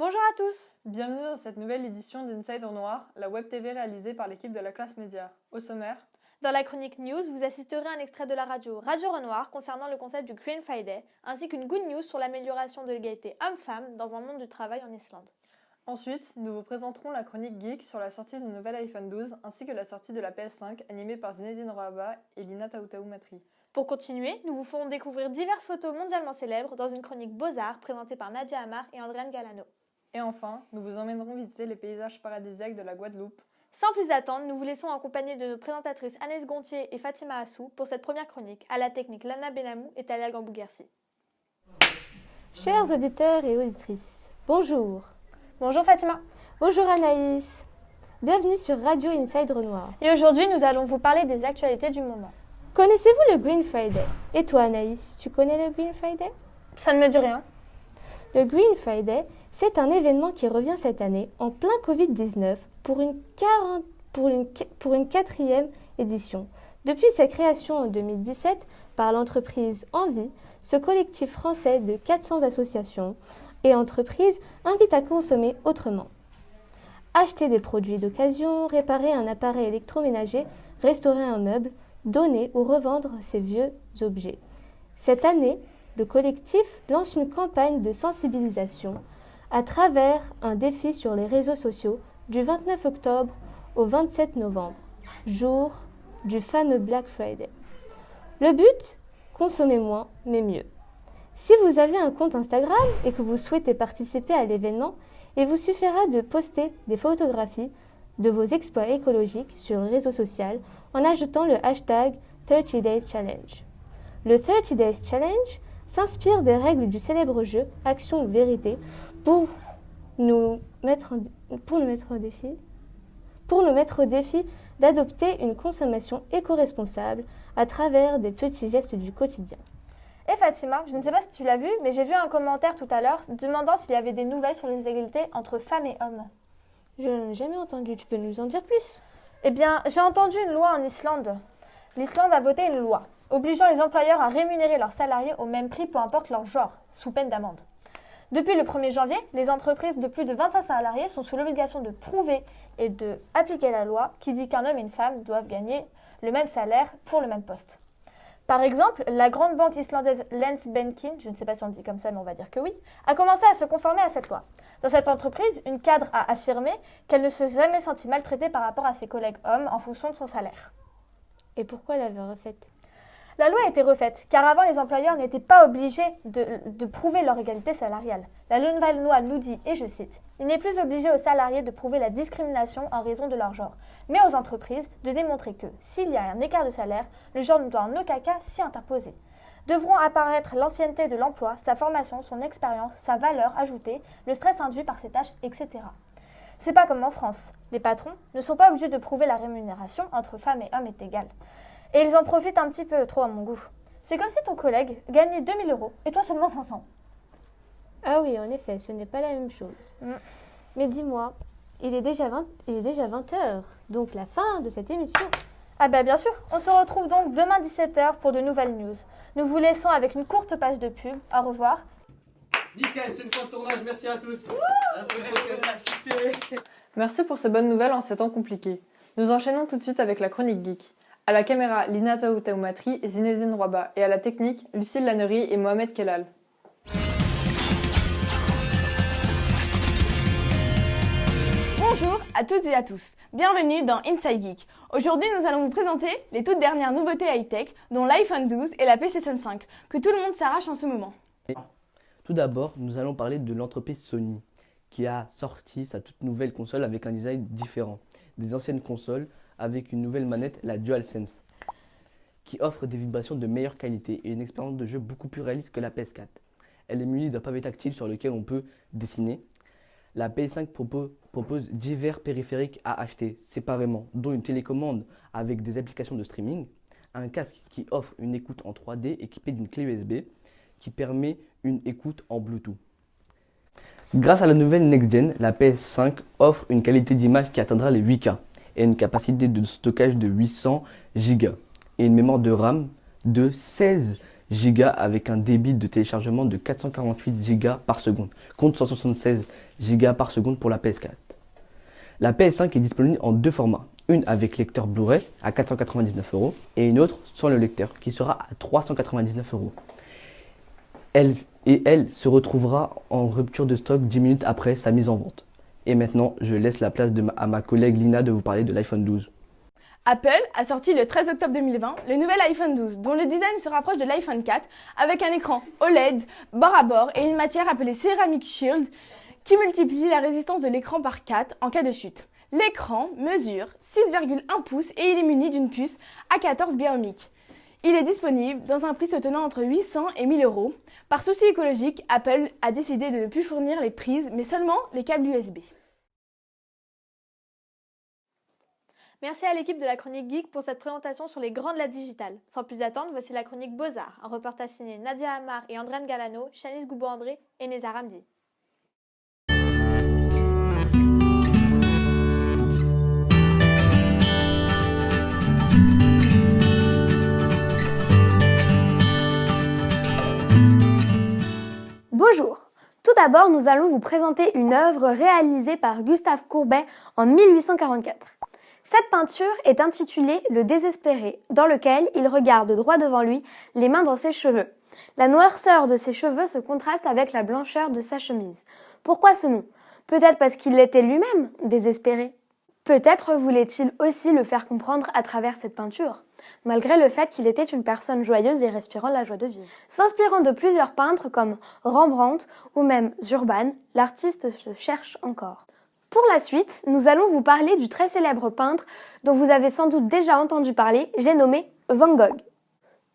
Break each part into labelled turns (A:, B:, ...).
A: Bonjour à tous. Bienvenue dans cette nouvelle édition d'Inside Noir, la web TV réalisée par l'équipe de la classe média. Au sommaire,
B: dans la chronique News, vous assisterez à un extrait de la radio Radio Renoir concernant le concept du Green Friday, ainsi qu'une good news sur l'amélioration de l'égalité homme-femme dans un monde du travail en Islande.
A: Ensuite, nous vous présenterons la chronique Geek sur la sortie du nouvel iPhone 12, ainsi que la sortie de la PS5, animée par Zinedine Roaba et Lina Taoutaou-Matri.
B: Pour continuer, nous vous ferons découvrir diverses photos mondialement célèbres dans une chronique Beaux-Arts présentée par Nadia Amar et Andréane Galano.
A: Et enfin, nous vous emmènerons visiter les paysages paradisiaques de la Guadeloupe.
B: Sans plus attendre, nous vous laissons en compagnie de nos présentatrices Agnès Gontier et Fatima Assou pour cette première chronique. À la technique, Lana Benamou et Talia Gambouguersi.
C: Chers auditeurs et auditrices, bonjour.
B: Bonjour Fatima.
C: Bonjour Anaïs. Bienvenue sur Radio Inside Renoir.
B: Et aujourd'hui, nous allons vous parler des actualités du moment.
C: Connaissez-vous le Green Friday? Et toi Anaïs, tu connais le Green Friday?
B: Ça ne me dit rien.
C: Le Green Friday, c'est un événement qui revient cette année en plein Covid-19 pour une quatrième édition. Depuis sa création en 2017 par l'entreprise Envie, ce collectif français de 400 associations et entreprises invite à consommer autrement. Acheter des produits d'occasion, réparer un appareil électroménager, restaurer un meuble, donner ou revendre ses vieux objets. Cette année, le collectif lance une campagne de sensibilisation à travers un défi sur les réseaux sociaux du 29 octobre au 27 novembre, jour du fameux Black Friday. Le but, consommer moins mais mieux. Si vous avez un compte Instagram et que vous souhaitez participer à l'événement, il vous suffira de poster des photographies de vos exploits écologiques sur le réseau social en ajoutant le hashtag 30 Days Challenge. Le 30 Days Challenge s'inspire des règles du célèbre jeu Action ou Vérité pour nous mettre au défi d'adopter une consommation éco-responsable à travers des petits gestes du quotidien.
B: Et Fatima, je ne sais pas si tu l'as vu, mais j'ai vu un commentaire tout à l'heure demandant s'il y avait des nouvelles sur les égalités entre femmes et hommes.
C: Je n'en ai jamais entendu, tu peux nous en dire plus?
B: Eh bien, j'ai entendu une loi en Islande. L'Islande a voté une loi obligeant les employeurs à rémunérer leurs salariés au même prix, peu importe leur genre, sous peine d'amende. Depuis le 1er janvier, les entreprises de plus de 25 salariés sont sous l'obligation de prouver et d'appliquer la loi qui dit qu'un homme et une femme doivent gagner le même salaire pour le même poste. Par exemple, la grande banque islandaise Landsbankinn, je ne sais pas si on le dit comme ça, mais on va dire que oui, a commencé à se conformer à cette loi. Dans cette entreprise, une cadre a affirmé qu'elle ne s'est jamais sentie maltraitée par rapport à ses collègues hommes en fonction de son salaire.
C: Et pourquoi l'avait refaite?
B: La loi a été refaite, car avant les employeurs n'étaient pas obligés de prouver leur égalité salariale. La nouvelle loi nous dit, et je cite, « Il n'est plus obligé aux salariés de prouver la discrimination en raison de leur genre, mais aux entreprises de démontrer que, s'il y a un écart de salaire, le genre ne doit en aucun cas s'y interposer. Devront apparaître l'ancienneté de l'emploi, sa formation, son expérience, sa valeur ajoutée, le stress induit par ses tâches, etc. » C'est pas comme en France. Les patrons ne sont pas obligés de prouver la rémunération entre femmes et hommes est égale. Et ils en profitent un petit peu trop à mon goût. C'est comme si ton collègue gagnait 2000 € et toi seulement 500.
C: Ah oui, en effet, ce n'est pas la même chose. Mais dis-moi, il est déjà 20h, donc la fin de cette émission.
B: Ah bah bien sûr, on se retrouve donc demain 17h pour de nouvelles news. Nous vous laissons avec une courte page de pub. Au revoir.
D: Nickel, c'est une fin de tournage, merci à tous. À la semaine prochaine.
A: merci pour ces bonnes nouvelles en ces temps compliqués. Nous enchaînons tout de suite avec la chronique Geek. À la caméra, Lina Taoutaou-Matri et Zinedine Roaba. Et à la technique, Lucille Lannery et Mohamed Kellal.
E: Bonjour à toutes et à tous, bienvenue dans Inside Geek. Aujourd'hui nous allons vous présenter les toutes dernières nouveautés high-tech dont l'iPhone 12 et la PlayStation 5 que tout le monde s'arrache en ce moment.
F: Tout d'abord, nous allons parler de l'entreprise Sony qui a sorti sa toute nouvelle console avec un design différent des anciennes consoles avec une nouvelle manette, la DualSense, qui offre des vibrations de meilleure qualité et une expérience de jeu beaucoup plus réaliste que la PS4. Elle est munie d'un pavé tactile sur lequel on peut dessiner. La PS5 propose divers périphériques à acheter séparément, dont une télécommande avec des applications de streaming, un casque qui offre une écoute en 3D équipé d'une clé USB qui permet une écoute en Bluetooth. Grâce à la nouvelle Next-Gen, la PS5 offre une qualité d'image qui atteindra les 8K et une capacité de stockage de 800 Go et une mémoire de RAM de 16 Go avec un débit de téléchargement de 448 Go par seconde, contre 176 Go par seconde pour la PS4. La PS5 est disponible en deux formats, une avec lecteur Blu-ray à 499 € et une autre sans le lecteur qui sera à 399 €. Elle se retrouvera en rupture de stock 10 minutes après sa mise en vente. Et maintenant, je laisse la place à ma collègue Lina de vous parler de l'iPhone 12.
E: Apple a sorti le 13 octobre 2020 le nouvel iPhone 12, dont le design se rapproche de l'iPhone 4, avec un écran OLED bord à bord et une matière appelée Ceramic Shield qui multiplie la résistance de l'écran par 4 en cas de chute. L'écran mesure 6,1 pouces et il est muni d'une puce A14 Bionic. Il est disponible dans un prix se tenant entre 800 et 1000 €. Par souci écologique, Apple a décidé de ne plus fournir les prises, mais seulement les câbles USB.
B: Merci à l'équipe de la Chronique Geek pour cette présentation sur les grands de la digitale. Sans plus attendre, voici la Chronique Beaux-Arts, un reportage signé Nadia Amar et Andrène Galano, Chanice Goubou-André et Neza Ramdi. Bonjour. Tout d'abord, nous allons vous présenter une œuvre réalisée par Gustave Courbet en 1844. Cette peinture est intitulée Le Désespéré, dans lequel il regarde droit devant lui, les mains dans ses cheveux. La noirceur de ses cheveux se contraste avec la blancheur de sa chemise. Pourquoi ce nom? Peut-être parce qu'il l'était lui-même, désespéré. Peut-être voulait-il aussi le faire comprendre à travers cette peinture, malgré le fait qu'il était une personne joyeuse et respirant la joie de vivre. S'inspirant de plusieurs peintres comme Rembrandt ou même Urban, l'artiste se cherche encore. Pour la suite, nous allons vous parler du très célèbre peintre dont vous avez sans doute déjà entendu parler, j'ai nommé Van Gogh.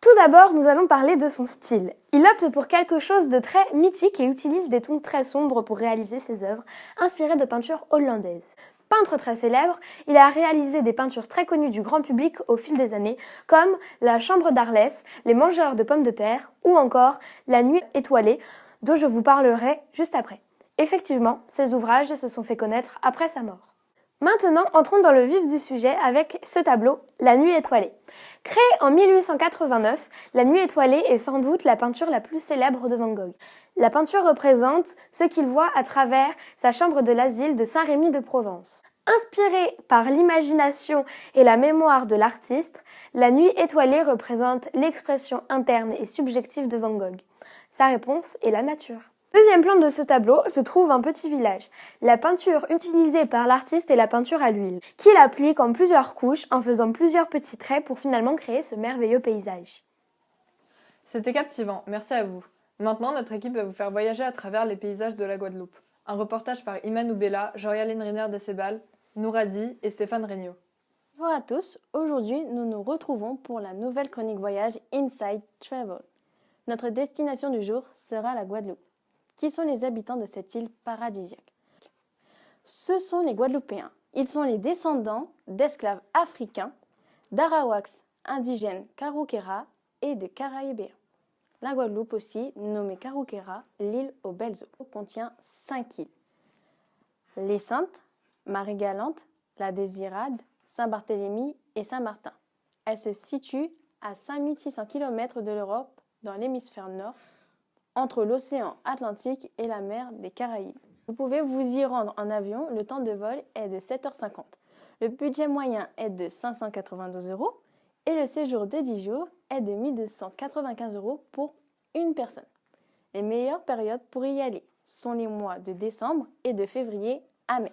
B: Tout d'abord, nous allons parler de son style. Il opte pour quelque chose de très mythique et utilise des tons très sombres pour réaliser ses œuvres, inspirées de peintures hollandaises. Peintre très célèbre, il a réalisé des peintures très connues du grand public au fil des années, comme La Chambre d'Arlès, Les Mangeurs de pommes de terre ou encore La Nuit étoilée, dont je vous parlerai juste après. Effectivement, ces ouvrages se sont fait connaître après sa mort. Maintenant, entrons dans le vif du sujet avec ce tableau, La Nuit étoilée. Créé en 1889, La Nuit étoilée est sans doute la peinture la plus célèbre de Van Gogh. La peinture représente ce qu'il voit à travers sa chambre de l'asile de Saint-Rémy de Provence. Inspirée par l'imagination et la mémoire de l'artiste, La Nuit étoilée représente l'expression interne et subjective de Van Gogh. Sa réponse est la nature. Deuxième plan de ce tableau se trouve un petit village. La peinture utilisée par l'artiste est la peinture à l'huile, qu'il applique en plusieurs couches en faisant plusieurs petits traits pour finalement créer ce merveilleux paysage.
A: C'était captivant, merci à vous. Maintenant, notre équipe va vous faire voyager à travers les paysages de la Guadeloupe. Un reportage par Iman Oubella, Jorialine Riner Decebal, Nouradi et Stéphane Regnault.
G: Bonjour à tous, aujourd'hui nous nous retrouvons pour la nouvelle chronique voyage Inside Travel. Notre destination du jour sera la Guadeloupe. Qui sont les habitants de cette île paradisiaque? Ce sont les Guadeloupéens. Ils sont les descendants d'esclaves africains, d'Arawaks indigènes Karoukera et de Caraïbéens. La Guadeloupe aussi, nommée Karoukera, l'île aux belles eaux, contient 5 îles. Les Saintes, Marie-Galante, La Désirade, Saint-Barthélemy et Saint-Martin. Elles se situent à 5600 km de l'Europe, dans l'hémisphère nord, entre l'océan Atlantique et la mer des Caraïbes. Vous pouvez vous y rendre en avion, le temps de vol est de 7h50. Le budget moyen est de 592 € et le séjour de 10 jours est de 1295 € pour une personne. Les meilleures périodes pour y aller sont les mois de décembre et de février à mai.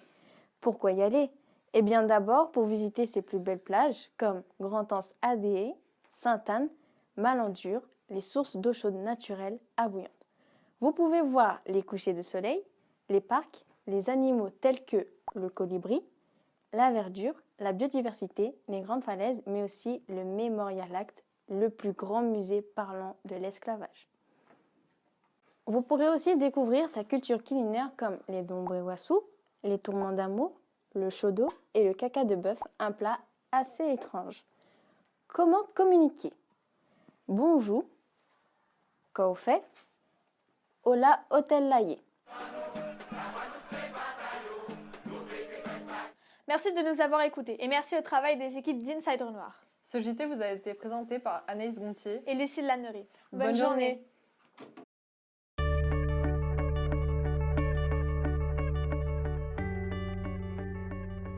G: Pourquoi y aller? Eh bien d'abord pour visiter ses plus belles plages comme Grand-Anse ADE, Sainte-Anne, Malandur, les sources d'eau chaude naturelle à bouillante. Vous pouvez voir les couchers de soleil, les parcs, les animaux tels que le colibri, la verdure, la biodiversité, les grandes falaises, mais aussi le Memorial Act, le plus grand musée parlant de l'esclavage. Vous pourrez aussi découvrir sa culture culinaire comme les dombrewassou, les tourments d'amour, le chodo et le caca de bœuf, un plat assez étrange. Comment communiquer? Bonjour, qu'au fait, Ola Hotel Laillé.
B: Merci de nous avoir écoutés et merci au travail des équipes d'Insider Noir.
A: Ce JT vous a été présenté par Anaïs Gontier.
B: Et Lucille Lannery.
A: Bonne journée.